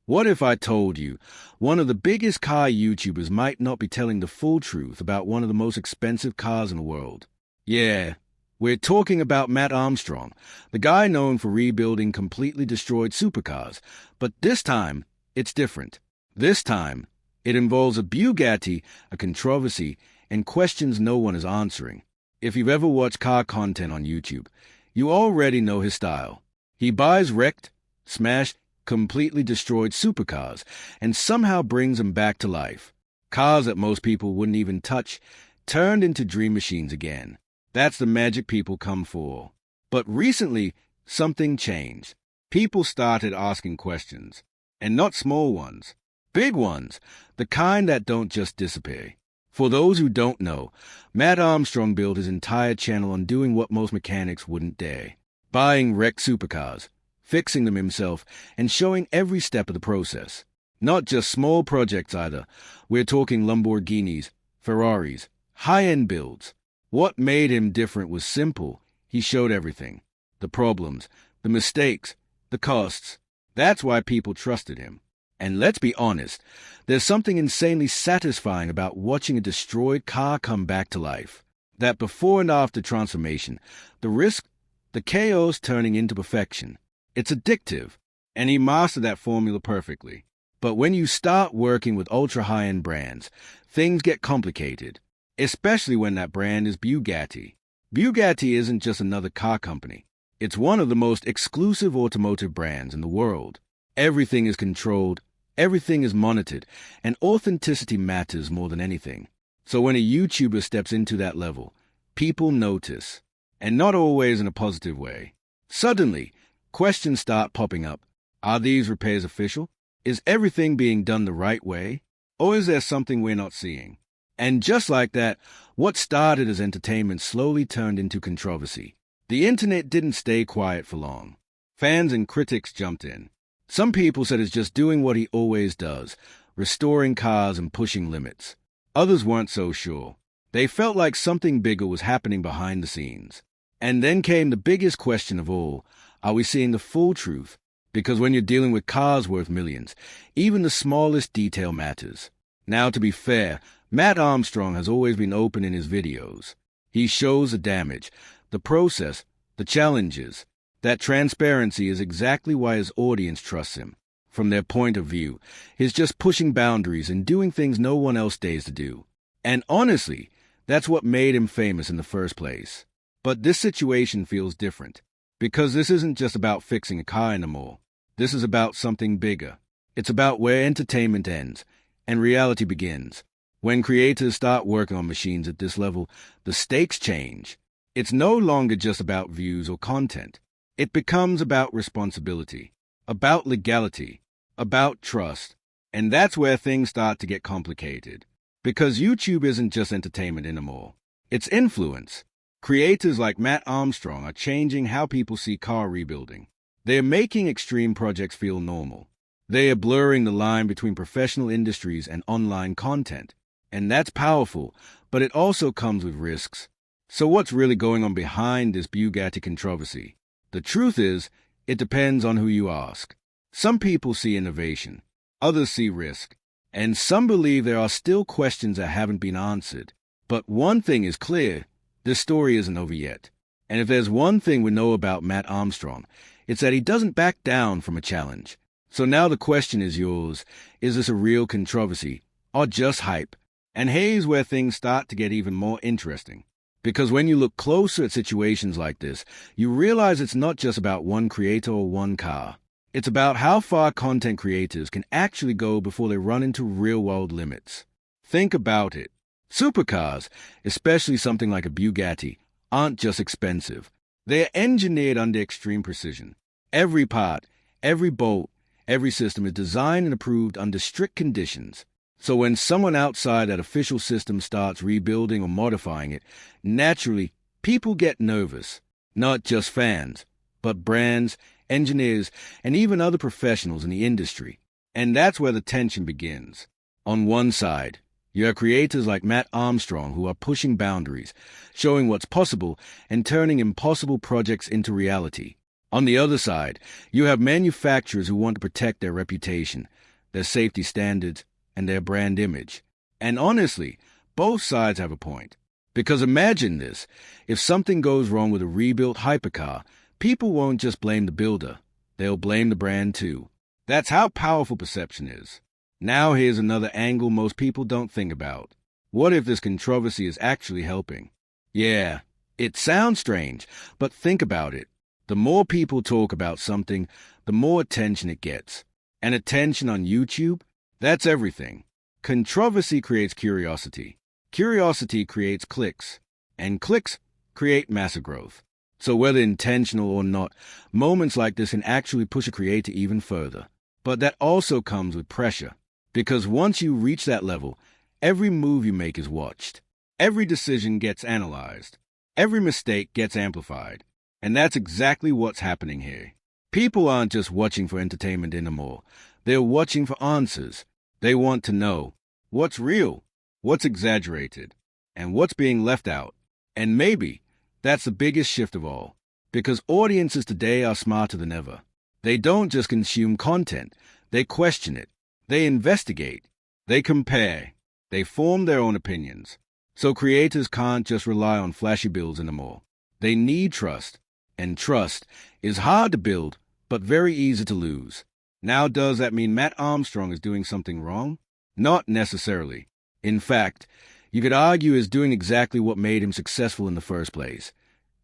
What if I told you one of the biggest car YouTubers might not be telling the full truth about one of the most expensive cars in the world? Yeah, we're talking about Mat Armstrong, the guy known for rebuilding completely destroyed supercars. But this time, it's different. This time, it involves a Bugatti, a controversy, and questions no one is answering. If you've ever watched car content on YouTube, you already know his style. He buys wrecked, smashed, completely destroyed supercars and somehow brings them back to life. Cars that most people wouldn't even touch, turned into dream machines again. That's the magic people come for. But recently, something changed. People started asking questions. And not small ones. Big ones. The kind that don't just disappear. For those who don't know, Mat Armstrong built his entire channel on doing what most mechanics wouldn't dare. Buying wrecked supercars, fixing them himself, and showing every step of the process. Not just small projects either. We're talking Lamborghinis, Ferraris, high-end builds. What made him different was simple. He showed everything. The problems, the mistakes, the costs. That's why people trusted him. And let's be honest, there's something insanely satisfying about watching a destroyed car come back to life. That before and after transformation, the risk, the chaos turning into perfection. It's addictive, and he mastered that formula perfectly. But when you start working with ultra-high-end brands, things get complicated, especially when that brand is Bugatti. Bugatti isn't just another car company. It's one of the most exclusive automotive brands in the world. Everything is controlled, everything is monitored, and authenticity matters more than anything. So when a YouTuber steps into that level, people notice, and not always in a positive way. Suddenly, questions start popping up. Are these repairs official? Is everything being done the right way? Or is there something we're not seeing? And just like that, what started as entertainment slowly turned into controversy. The internet didn't stay quiet for long. Fans and critics jumped in. Some people said it's just doing what he always does, restoring cars and pushing limits. Others weren't so sure. They felt like something bigger was happening behind the scenes. And then came the biggest question of all. Are we seeing the full truth? Because when you're dealing with cars worth millions, even the smallest detail matters. Now, to be fair, Mat Armstrong has always been open in his videos. He shows the damage, the process, the challenges. That transparency is exactly why his audience trusts him. From their point of view, he's just pushing boundaries and doing things no one else dares to do. And honestly, that's what made him famous in the first place. But this situation feels different. Because this isn't just about fixing a car anymore. This is about something bigger. It's about where entertainment ends and reality begins. When creators start working on machines at this level, the stakes change. It's no longer just about views or content. It becomes about responsibility, about legality, about trust. And that's where things start to get complicated. Because YouTube isn't just entertainment anymore. It's influence. Creators like Mat Armstrong are changing how people see car rebuilding. They are making extreme projects feel normal. They are blurring the line between professional industries and online content. And that's powerful, but it also comes with risks. So what's really going on behind this Bugatti controversy? The truth is, it depends on who you ask. Some people see innovation, others see risk, and some believe there are still questions that haven't been answered. But one thing is clear. This story isn't over yet. And if there's one thing we know about Mat Armstrong, it's that he doesn't back down from a challenge. So now the question is yours. Is this a real controversy or just hype? And here's where things start to get even more interesting. Because when you look closer at situations like this, you realize it's not just about one creator or one car. It's about how far content creators can actually go before they run into real-world limits. Think about it. Supercars, especially something like a Bugatti, aren't just expensive. They're engineered under extreme precision. Every part, every bolt, every system is designed and approved under strict conditions. So when someone outside that official system starts rebuilding or modifying it, naturally, people get nervous. Not just fans, but brands, engineers, and even other professionals in the industry. And that's where the tension begins. On one side, you have creators like Mat Armstrong who are pushing boundaries, showing what's possible, and turning impossible projects into reality. On the other side, you have manufacturers who want to protect their reputation, their safety standards, and their brand image. And honestly, both sides have a point. Because imagine this, if something goes wrong with a rebuilt hypercar, people won't just blame the builder, they'll blame the brand too. That's how powerful perception is. Now here's another angle most people don't think about. What if this controversy is actually helping? Yeah, it sounds strange, but think about it. The more people talk about something, the more attention it gets. And attention on YouTube? That's everything. Controversy creates curiosity. Curiosity creates clicks. And clicks create massive growth. So whether intentional or not, moments like this can actually push a creator even further. But that also comes with pressure. Because once you reach that level, every move you make is watched. Every decision gets analyzed. Every mistake gets amplified. And that's exactly what's happening here. People aren't just watching for entertainment anymore. They're watching for answers. They want to know what's real, what's exaggerated, and what's being left out. And maybe that's the biggest shift of all. Because audiences today are smarter than ever. They don't just consume content. They question it. They investigate, they compare, they form their own opinions. So creators can't just rely on flashy builds anymore. They need trust, and trust is hard to build, but very easy to lose. Now, does that mean Mat Armstrong is doing something wrong? Not necessarily. In fact, you could argue he's doing exactly what made him successful in the first place.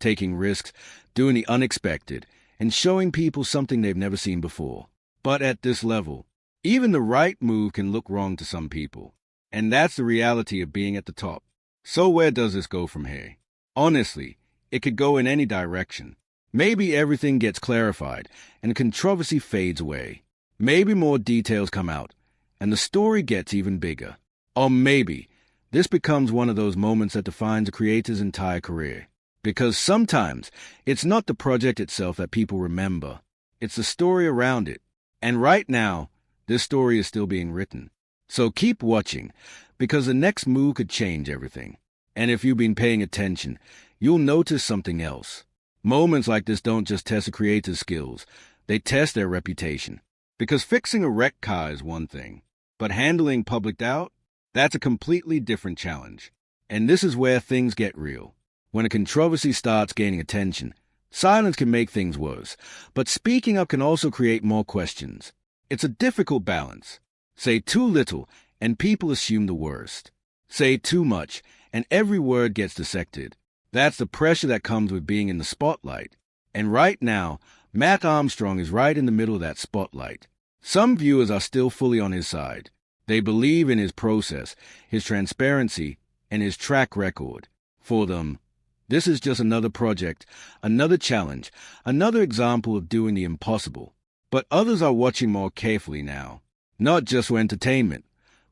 Taking risks, doing the unexpected, and showing people something they've never seen before. But at this level, even the right move can look wrong to some people. And that's the reality of being at the top. So where does this go from here? Honestly, it could go in any direction. Maybe everything gets clarified and controversy fades away. Maybe more details come out and the story gets even bigger. Or maybe this becomes one of those moments that defines a creator's entire career. Because sometimes it's not the project itself that people remember. It's the story around it. And right now, this story is still being written. So keep watching, because the next move could change everything. And if you've been paying attention, you'll notice something else. Moments like this don't just test a creator's skills, they test their reputation. Because fixing a wrecked car is one thing, but handling public doubt, that's a completely different challenge. And this is where things get real. When a controversy starts gaining attention, silence can make things worse, but speaking up can also create more questions. It's a difficult balance. Say too little, and people assume the worst. Say too much, and every word gets dissected. That's the pressure that comes with being in the spotlight. And right now, Mat Armstrong is right in the middle of that spotlight. Some viewers are still fully on his side. They believe in his process, his transparency, and his track record. For them, this is just another project, another challenge, another example of doing the impossible. But others are watching more carefully now, not just for entertainment,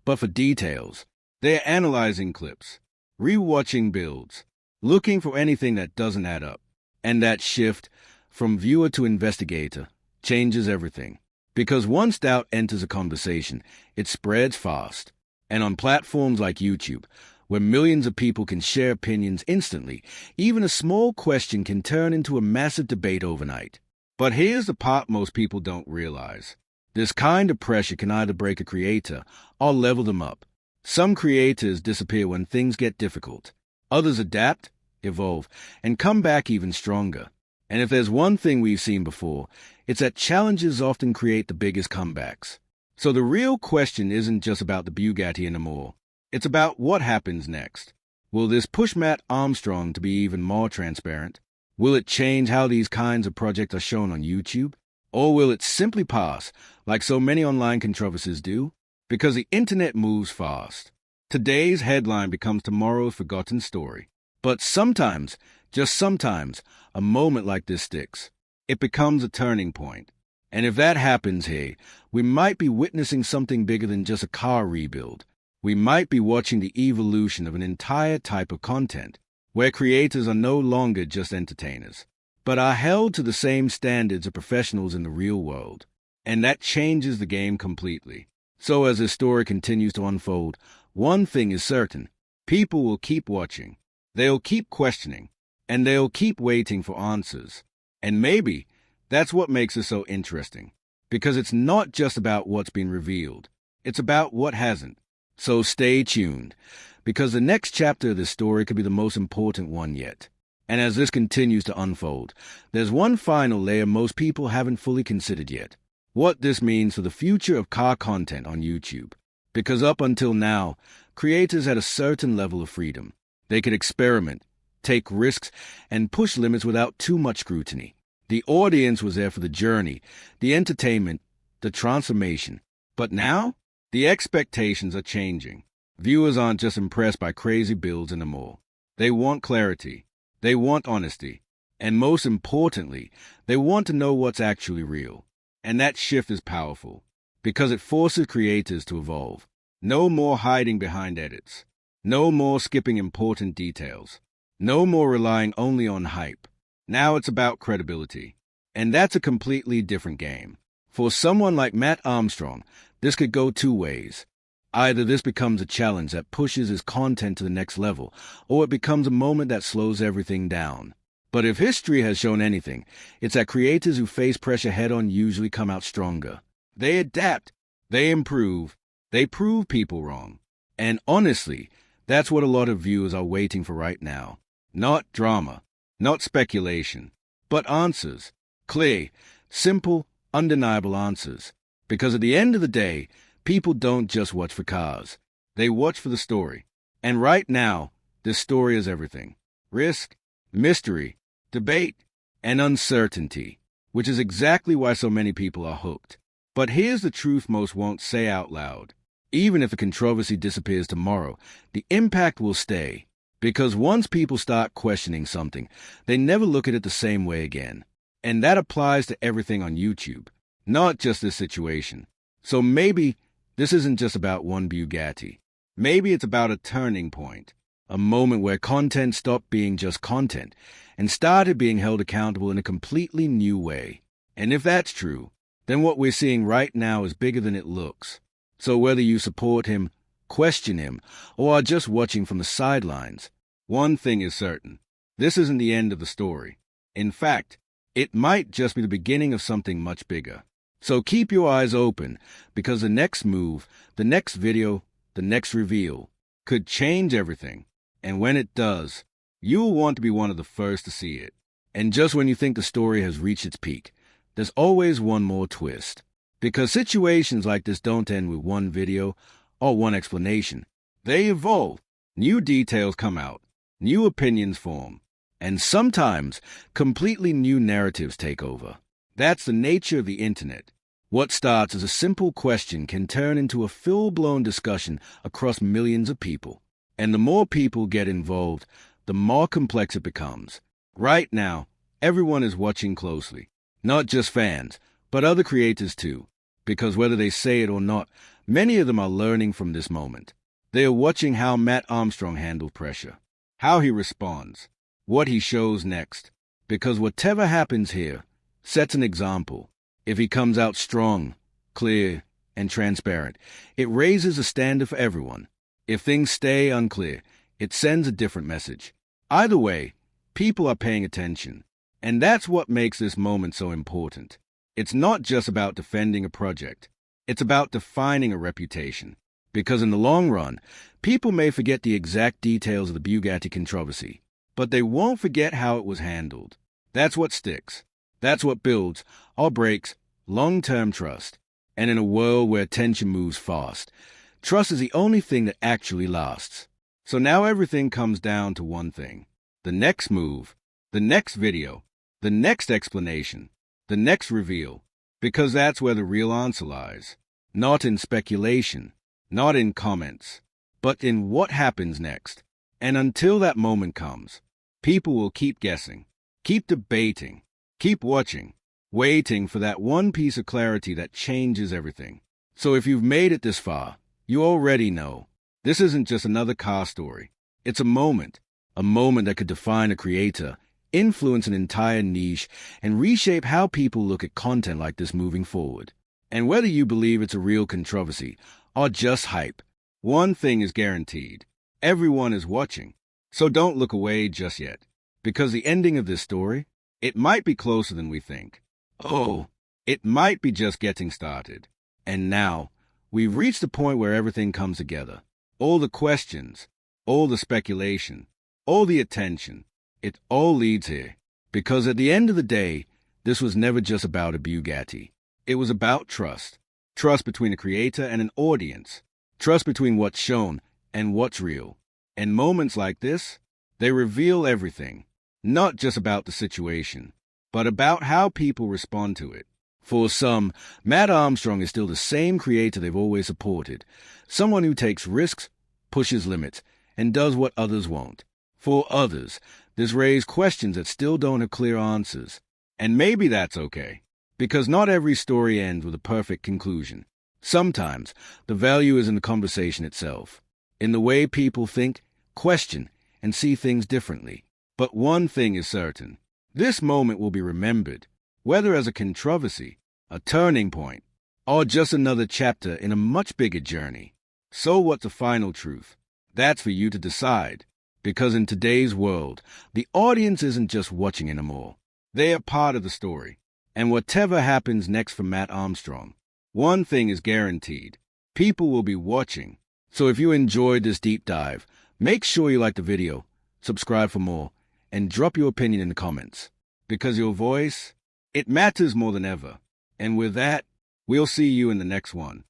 but for details. They're analyzing clips, rewatching builds, looking for anything that doesn't add up. And that shift, from viewer to investigator, changes everything. Because once doubt enters a conversation, it spreads fast. And on platforms like YouTube, where millions of people can share opinions instantly, even a small question can turn into a massive debate overnight. But here's the part most people don't realize. This kind of pressure can either break a creator or level them up. Some creators disappear when things get difficult. Others adapt, evolve, and come back even stronger. And if there's one thing we've seen before, it's that challenges often create the biggest comebacks. So the real question isn't just about the Bugatti anymore. It's about what happens next. Will this push Mat Armstrong to be even more transparent? Will it change how these kinds of projects are shown on YouTube? Or will it simply pass, like so many online controversies do? Because the internet moves fast. Today's headline becomes tomorrow's forgotten story. But sometimes, just sometimes, a moment like this sticks. It becomes a turning point. And if that happens here, we might be witnessing something bigger than just a car rebuild. We might be watching the evolution of an entire type of content, where creators are no longer just entertainers, but are held to the same standards of professionals in the real world. And that changes the game completely. So as this story continues to unfold, one thing is certain. People will keep watching. They'll keep questioning. And they'll keep waiting for answers. And maybe That's what makes it so interesting. Because it's not just about what's been revealed. It's about what hasn't. So stay tuned, because the next chapter of this story could be the most important one yet. And as this continues to unfold, there's one final layer most people haven't fully considered yet. What this means for the future of car content on YouTube. Because up until now, creators had a certain level of freedom. They could experiment, take risks, and push limits without too much scrutiny. The audience was there for the journey, the entertainment, the transformation. But now, the expectations are changing. Viewers aren't just impressed by crazy builds anymore. They want clarity. They want honesty. And most importantly, they want to know what's actually real. And that shift is powerful, because it forces creators to evolve. No more hiding behind edits. No more skipping important details. No more relying only on hype. Now it's about credibility. And that's a completely different game. For someone like Mat Armstrong, this could go two ways. Either this becomes a challenge that pushes his content to the next level, or it becomes a moment that slows everything down. But if history has shown anything, it's that creators who face pressure head-on usually come out stronger. They adapt, they improve, they prove people wrong. And honestly, that's what a lot of viewers are waiting for right now. Not drama, not speculation, but answers. Clear, simple, undeniable answers. Because at the end of the day, people don't just watch for cars. They watch for the story. And right now, this story is everything. Risk, mystery, debate, and uncertainty, which is exactly why so many people are hooked. But here's the truth most won't say out loud. Even if the controversy disappears tomorrow, the impact will stay. Because once people start questioning something, they never look at it the same way again. And that applies to everything on YouTube, not just this situation. So maybe this isn't just about one Bugatti. Maybe it's about a turning point, a moment where content stopped being just content and started being held accountable in a completely new way. And if that's true, then what we're seeing right now is bigger than it looks. So whether you support him, question him, or are just watching from the sidelines, one thing is certain. This isn't the end of the story. In fact, it might just be the beginning of something much bigger. So keep your eyes open, because the next move, the next video, the next reveal could change everything. And when it does, you'll want to be one of the first to see it. And just when you think the story has reached its peak, there's always one more twist. Because situations like this don't end with one video or one explanation. They evolve. New details come out. New opinions form. And sometimes, completely new narratives take over. That's the nature of the internet. What starts as a simple question can turn into a full-blown discussion across millions of people. And the more people get involved, the more complex it becomes. Right now, everyone is watching closely. Not just fans, but other creators too. Because whether they say it or not, many of them are learning from this moment. They are watching how Mat Armstrong handled pressure, how he responds, what he shows next. Because whatever happens here sets an example. If he comes out strong, clear, and transparent, it raises a standard for everyone. If things stay unclear, it sends a different message. Either way, people are paying attention. And that's what makes this moment so important. It's not just about defending a project. It's about defining a reputation. Because in the long run, people may forget the exact details of the Bugatti controversy, but they won't forget how it was handled. That's what sticks. That's what builds or breaks long-term trust. And in a world where attention moves fast, trust is the only thing that actually lasts. So now everything comes down to one thing. The next move, the next video, the next explanation, the next reveal. Because that's where the real answer lies. Not in speculation, not in comments, but in what happens next. And until that moment comes, people will keep guessing, keep debating, keep watching, waiting for that one piece of clarity that changes everything. So if you've made it this far, you already know. This isn't just another car story. It's a moment that could define a creator, influence an entire niche, and reshape how people look at content like this moving forward. And whether you believe it's a real controversy or just hype, one thing is guaranteed. Everyone is watching. So don't look away just yet. Because the ending of this story, it might be closer than we think. Oh, it might be just getting started. And now, we've reached the point where everything comes together. All the questions, all the speculation, all the attention, it all leads here. Because at the end of the day, this was never just about a Bugatti. It was about trust. Trust between a creator and an audience. Trust between what's shown and what's real. And moments like this, they reveal everything. Not just about the situation, but about how people respond to it. For some, Mat Armstrong is still the same creator they've always supported. Someone who takes risks, pushes limits, and does what others won't. For others, this raises questions that still don't have clear answers. And maybe that's okay, because not every story ends with a perfect conclusion. Sometimes, the value is in the conversation itself, in the way people think, question, and see things differently. But one thing is certain. This moment will be remembered, whether as a controversy, a turning point, or just another chapter in a much bigger journey. So what's the final truth? That's for you to decide. Because in today's world, the audience isn't just watching anymore. They are part of the story. And whatever happens next for Mat Armstrong, one thing is guaranteed. People will be watching. So if you enjoyed this deep dive, make sure you like the video, subscribe for more, and drop your opinion in the comments. Because your voice, it matters more than ever. And with that, we'll see you in the next one.